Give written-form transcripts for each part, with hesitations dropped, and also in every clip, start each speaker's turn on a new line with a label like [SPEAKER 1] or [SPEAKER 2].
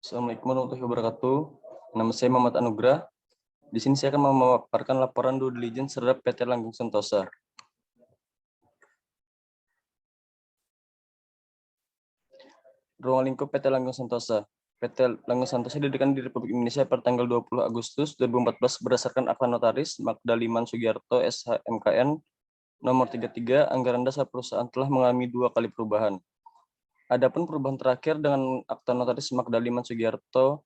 [SPEAKER 1] Assalamualaikum warahmatullahi wabarakatuh. Nama saya Muhammad Anugrah. Di sini saya akan memaparkan laporan due diligence terhadap PT Langgeng Sentosa. Ruang lingkup PT Langgeng Sentosa. PT Langgeng Sentosa didirikan di Republik Indonesia pada tanggal 20 Agustus 2014 berdasarkan Akta Notaris Magda Liman Sugiarto SHMKN nomor 33. Anggaran dasar perusahaan telah mengalami 2 kali perubahan. Adapun perubahan terakhir dengan Akta Notaris Magda Liman Sugiarto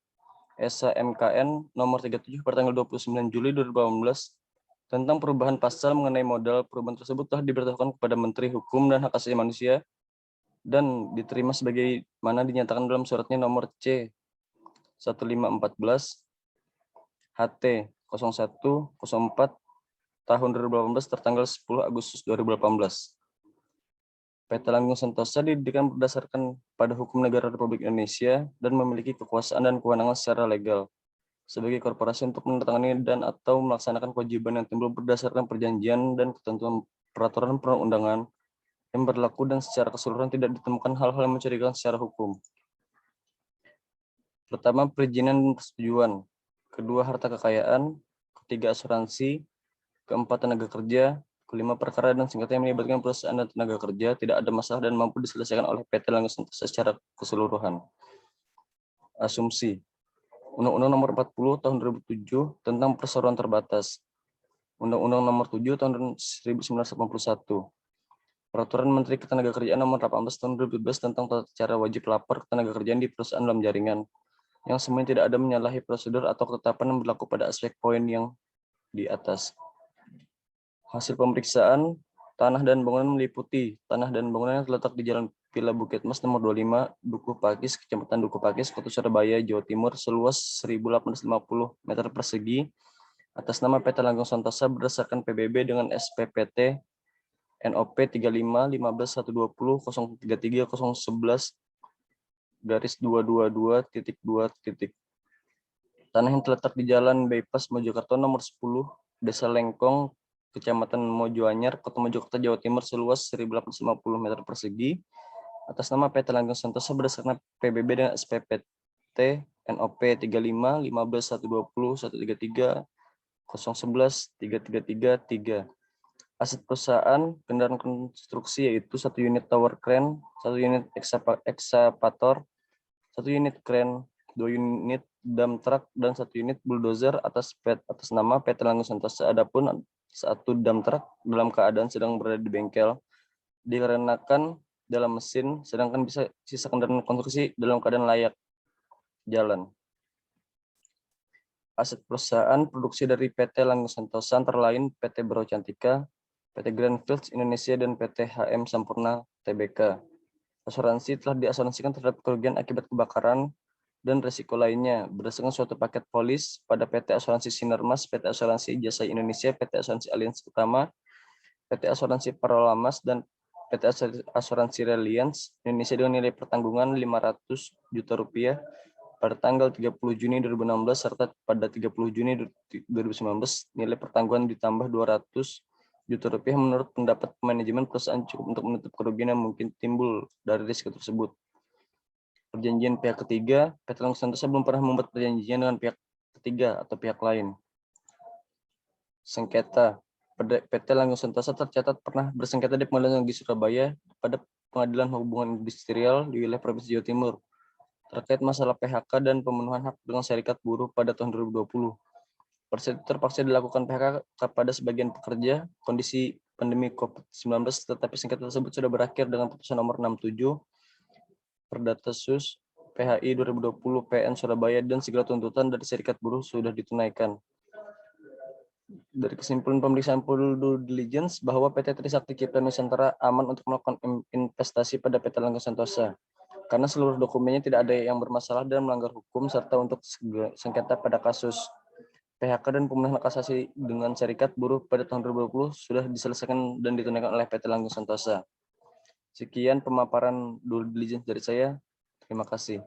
[SPEAKER 1] SHMKN nomor 37 pada tanggal 29 Juli 2018 tentang perubahan pasal mengenai modal. Perubahan tersebut telah diberitahukan kepada Menteri Hukum dan Hak Asasi Manusia dan diterima sebagaimana dinyatakan dalam suratnya nomor C 1514 HT 0104 tahun 2018 tertanggal 10 Agustus 2018. PT Langgeng Sentosa didirikan berdasarkan pada hukum negara Republik Indonesia dan memiliki kekuasaan dan kewenangan secara legal sebagai korporasi untuk menandatangani dan atau melaksanakan kewajiban yang timbul berdasarkan perjanjian dan ketentuan peraturan perundangan yang berlaku, dan secara keseluruhan tidak ditemukan hal-hal yang mencurigakan secara hukum. Pertama, perizinan dan persetujuan. Kedua, harta kekayaan. Ketiga, asuransi. Keempat, tenaga kerja. Kelima, perkara dan sengketa yang melibatkan perusahaan dan tenaga kerja tidak ada masalah dan mampu diselesaikan oleh PT Langgeng Sentosa secara keseluruhan. Asumsi. Undang-Undang Nomor 40 Tahun 2007 tentang Perseroan Terbatas. Undang-Undang Nomor 7 Tahun 1981. Peraturan Menteri Ketenagakerjaan Nomor 18 Tahun 2012 tentang tata cara wajib lapor ketenagakerjaan di perusahaan dalam jaringan, yang semuanya tidak ada menyalahi prosedur atau ketetapan yang berlaku pada aspek poin yang di atas. Hasil pemeriksaan tanah dan bangunan meliputi tanah dan bangunan yang terletak di Jalan Villa Bukit Mas nomor 25, Dukuh Pakis, Kecamatan Dukuh Pakis, Kota Surabaya, Jawa Timur, seluas 1.850 meter persegi atas nama PT Langgeng Sentosa berdasarkan PBB dengan SPPT NOP 35-15-120-011-222-2. Tanah yang terletak di Jalan Bypass Mojokerto nomor 10, Desa Lengkong, Kecamatan Mojoanyar, Kota Mojokerto, Jawa Timur, seluas 1.850 meter persegi atas nama PT Langgeng Sentosa berdasarkan PBB dan SPPT NOP 35-15-123-011-333-3. Aset perusahaan kendaraan konstruksi yaitu 1 unit tower crane, 1 unit ekskavator, 1 unit crane, 2 unit dump truck, dan 1 unit bulldozer atas nama PT Langgeng Sentosa. Adapun 1 dump truck dalam keadaan sedang berada di bengkel dikarenakan dalam mesin, sedangkan sisa kendaraan konstruksi dalam keadaan layak jalan. Aset perusahaan produksi dari PT Langgeng Sentosa antara lain PT Bro Cantika, PT Greenfields Indonesia, dan PT HM Sampurna Tbk. Asuransi telah diasuransikan terhadap kerugian akibat kebakaran dan risiko lainnya berdasarkan suatu paket polis pada PT Asuransi Sinarmas, PT Asuransi Jasa Indonesia, PT Asuransi Allianz Utama, PT Asuransi Paralamas, dan PT Asuransi Reliance Indonesia dengan nilai pertanggungan Rp500 juta pada tanggal 30 Juni 2016, serta pada 30 Juni 2019 nilai pertanggungan ditambah Rp200 juta menurut pendapat manajemen perusahaan cukup untuk menutup kerugian yang mungkin timbul dari risiko tersebut. Perjanjian pihak ketiga, PT Langgeng Sentosa belum pernah membuat perjanjian dengan pihak ketiga atau pihak lain. Sengketa. PT Langgeng Sentosa tercatat pernah bersengketa di Pengadilan Negeri Surabaya pada Pengadilan Hubungan Industrial di wilayah Provinsi Jawa Timur terkait masalah PHK dan pemenuhan hak dengan serikat buruh pada tahun 2020. Terpaksa dilakukan PHK kepada sebagian pekerja kondisi pandemi COVID-19, tetapi sengketa tersebut sudah berakhir dengan putusan nomor 67 Perdatasus PHI 2020 PN Surabaya, dan segala tuntutan dari serikat buruh sudah ditunaikan. Dari kesimpulan pemeriksaan due diligence bahwa PT Trisakti Cipta Nusantara aman untuk melakukan investasi pada PT Langgeng Sentosa karena seluruh dokumennya tidak ada yang bermasalah dan melanggar hukum, serta untuk sengketa pada kasus PHK dan pemenuhan hak asasi dengan serikat buruh pada tahun 2020 sudah diselesaikan dan ditunaikan oleh PT Langgeng Sentosa. Sekian pemaparan due diligence dari saya. Terima kasih.